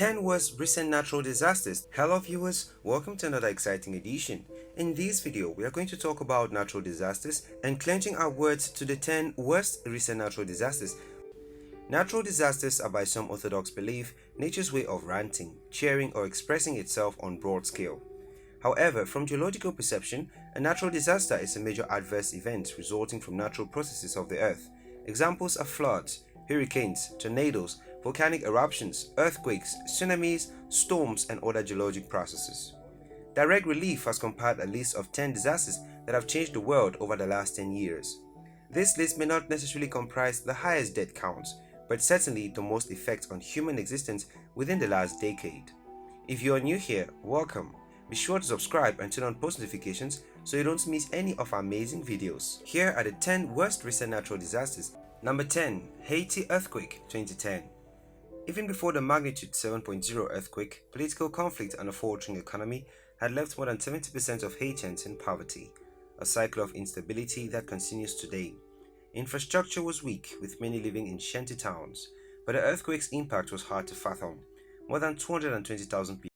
10 worst recent natural disasters. Hello viewers, welcome to another exciting edition. In this video, we are going to talk about natural disasters and clenching our words to the 10 worst recent natural disasters. Natural disasters are, by some orthodox belief, nature's way of ranting, cheering, or expressing itself on broad scale. However, from geological perception, a natural disaster is a major adverse event resulting from natural processes of the earth. Examples are floods, hurricanes, tornadoes, volcanic eruptions, earthquakes, tsunamis, storms, and other geologic processes. Direct Relief has compiled a list of 10 disasters that have changed the world over the last 10 years. This list may not necessarily comprise the highest death counts, but certainly the most effect on human existence within the last decade. If you are new here, welcome. Be sure to subscribe and turn on post notifications so you don't miss any of our amazing videos. Here are the 10 worst recent natural disasters. Number 10. Haiti Earthquake 2010. Even before the magnitude 7.0 earthquake, political conflict and a faltering economy had left more than 70% of Haitians in poverty, a cycle of instability that continues today. Infrastructure was weak, with many living in shanty towns, but the earthquake's impact was hard to fathom. More than 220,000 people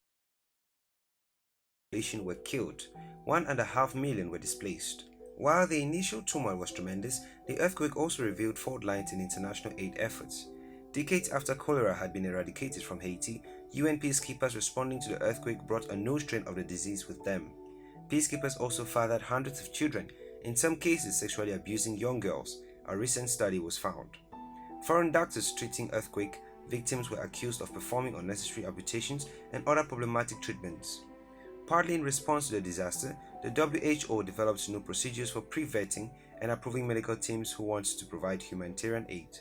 were killed, 1.5 million were displaced. While the initial turmoil was tremendous, the earthquake also revealed fault lines in international aid efforts. Decades after cholera had been eradicated from Haiti, UN peacekeepers responding to the earthquake brought a new strain of the disease with them. Peacekeepers also fathered hundreds of children, in some cases sexually abusing young girls, a recent study was found. Foreign doctors treating earthquake victims were accused of performing unnecessary amputations and other problematic treatments. Partly in response to the disaster, the WHO developed new procedures for pre-vetting and approving medical teams who want to provide humanitarian aid.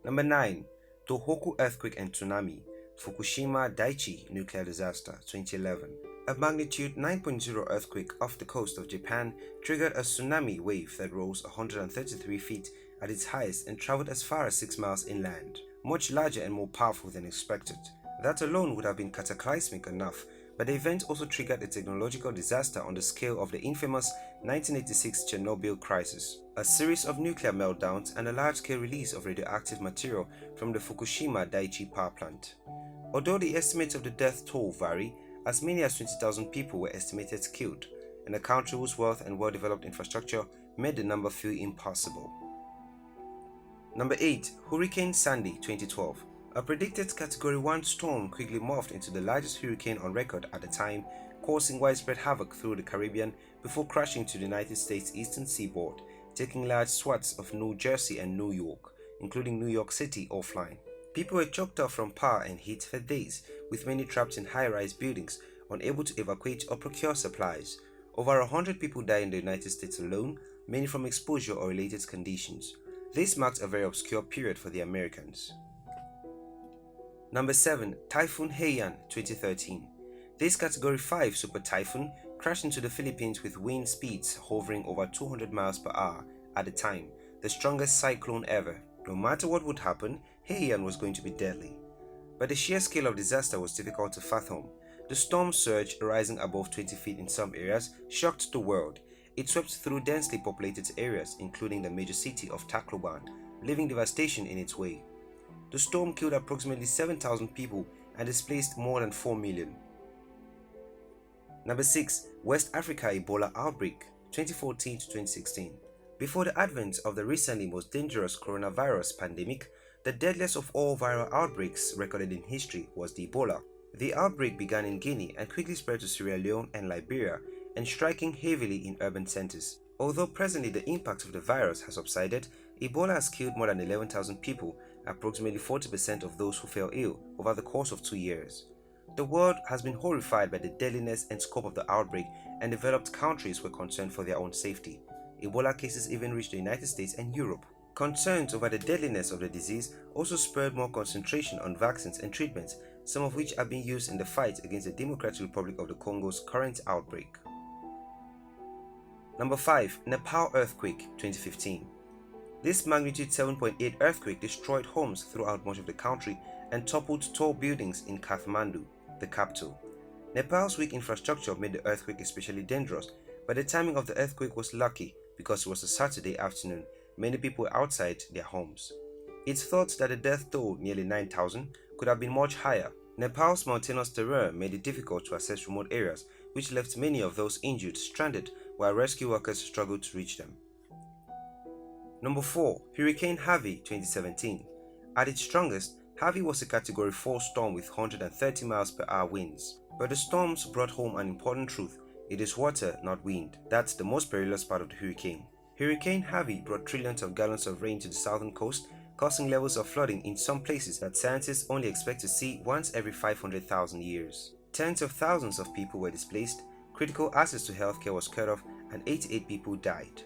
Number 9. Tohoku Earthquake and Tsunami, Fukushima Daiichi Nuclear Disaster 2011. A magnitude 9.0 earthquake off the coast of Japan triggered a tsunami wave that rose 133 feet at its highest and traveled as far as 6 miles inland, much larger and more powerful than expected. That alone would have been cataclysmic enough, but the event also triggered a technological disaster on the scale of the infamous 1986 Chernobyl crisis, a series of nuclear meltdowns and a large-scale release of radioactive material from the Fukushima Daiichi power plant. Although the estimates of the death toll vary, as many as 20,000 people were estimated killed, and a country whose wealth and well-developed infrastructure made the number feel impossible. Number 8. Hurricane Sandy 2012. A predicted Category 1 storm quickly morphed into the largest hurricane on record at the time, causing widespread havoc through the Caribbean before crashing to the United States eastern seaboard, taking large swaths of New Jersey and New York, including New York City, offline. People were choked off from power and heat for days, with many trapped in high-rise buildings, unable to evacuate or procure supplies. Over 100 people died in the United States alone, many from exposure or related conditions. This marked a very obscure period for the Americans. Number 7. Typhoon Haiyan 2013. This Category 5 super typhoon crashed into the Philippines with wind speeds hovering over 200 miles per hour at the time, the strongest cyclone ever. No matter what would happen, Haiyan was going to be deadly. But the sheer scale of disaster was difficult to fathom. The storm surge, rising above 20 feet in some areas, shocked the world. It swept through densely populated areas, including the major city of Tacloban, leaving devastation in its way. The storm killed approximately 7,000 people and displaced more than 4 million. Number 6. West Africa Ebola Outbreak 2014 to 2016. Before the advent of the recently most dangerous coronavirus pandemic, the deadliest of all viral outbreaks recorded in history was the Ebola. The outbreak began in Guinea and quickly spread to Sierra Leone and Liberia, and striking heavily in urban centers. Although presently the impact of the virus has subsided, Ebola has killed more than 11,000 people, approximately 40% of those who fell ill, over the course of 2 years. The world has been horrified by the deadliness and scope of the outbreak, and developed countries were concerned for their own safety. Ebola cases even reached the United States and Europe. Concerns over the deadliness of the disease also spurred more concentration on vaccines and treatments, some of which are being used in the fight against the Democratic Republic of the Congo's current outbreak. Number 5. Nepal Earthquake 2015. This magnitude 7.8 earthquake destroyed homes throughout much of the country and toppled tall buildings in Kathmandu, the capital. Nepal's weak infrastructure made the earthquake especially dangerous, but the timing of the earthquake was lucky because it was a Saturday afternoon. Many people were outside their homes. It's thought that the death toll, nearly 9,000, could have been much higher. Nepal's mountainous terrain made it difficult to access remote areas, which left many of those injured stranded while rescue workers struggled to reach them. Number 4. Hurricane Harvey 2017. At its strongest, Harvey was a Category 4 storm with 130 miles per hour winds. But the storms brought home an important truth: it is water, not wind. That's the most perilous part of the hurricane. Hurricane Harvey brought trillions of gallons of rain to the southern coast, causing levels of flooding in some places that scientists only expect to see once every 500,000 years. Tens of thousands of people were displaced, critical access to healthcare was cut off, and 88 people died.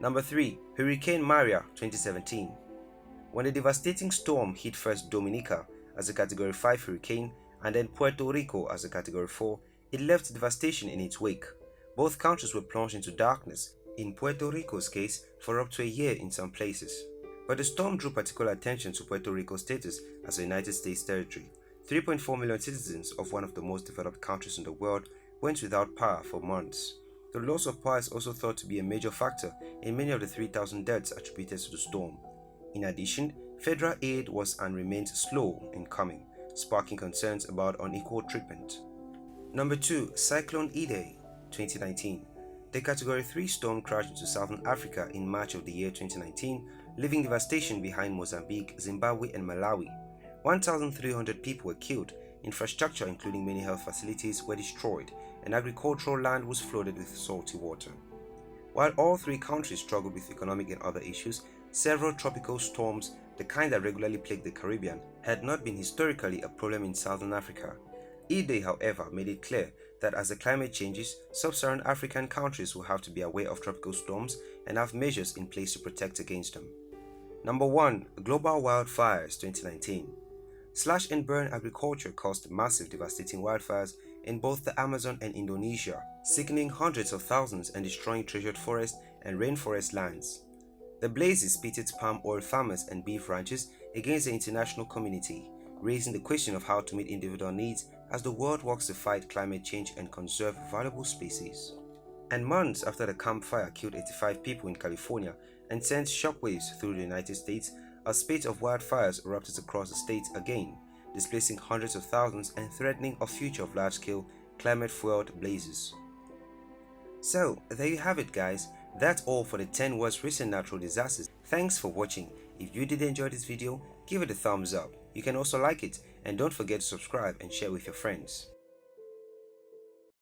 Number 3. Hurricane Maria 2017. When the devastating storm hit first Dominica as a Category 5 hurricane and then Puerto Rico as a Category 4, it left devastation in its wake. Both countries were plunged into darkness, in Puerto Rico's case for up to a year in some places. But the storm drew particular attention to Puerto Rico's status as a United States territory. 3.4 million citizens of one of the most developed countries in the world went without power for months. The loss of power is also thought to be a major factor in many of the 3,000 deaths attributed to the storm. In addition, federal aid was and remains slow in coming, sparking concerns about unequal treatment. Number 2. Cyclone Idai 2019. The Category 3 storm crashed into southern Africa in March of the year 2019, leaving devastation behind Mozambique, Zimbabwe and Malawi. 1,300 people were killed, infrastructure including many health facilities were destroyed, and agricultural land was flooded with salty water. While all three countries struggled with economic and other issues, several tropical storms, the kind that regularly plague the Caribbean, had not been historically a problem in southern Africa. Idai, however, made it clear that as the climate changes, sub-Saharan African countries will have to be aware of tropical storms and have measures in place to protect against them. Number 1. Global Wildfires 2019. Slash and burn agriculture caused massive devastating wildfires in both the Amazon and Indonesia, sickening hundreds of thousands and destroying treasured forest and rainforest lands. The blazes pitted palm oil farmers and beef ranchers against the international community, raising the question of how to meet individual needs as the world works to fight climate change and conserve valuable species. And months after the Camp Fire killed 85 people in California and sent shockwaves through the United States, a spate of wildfires erupted across the state again, displacing hundreds of thousands and threatening a future of large-scale, climate-fueled blazes. So, there you have it guys, that's all for the 10 worst recent natural disasters. Thanks for watching. If you did enjoy this video, give it a thumbs up. You can also like it, and don't forget to subscribe and share with your friends.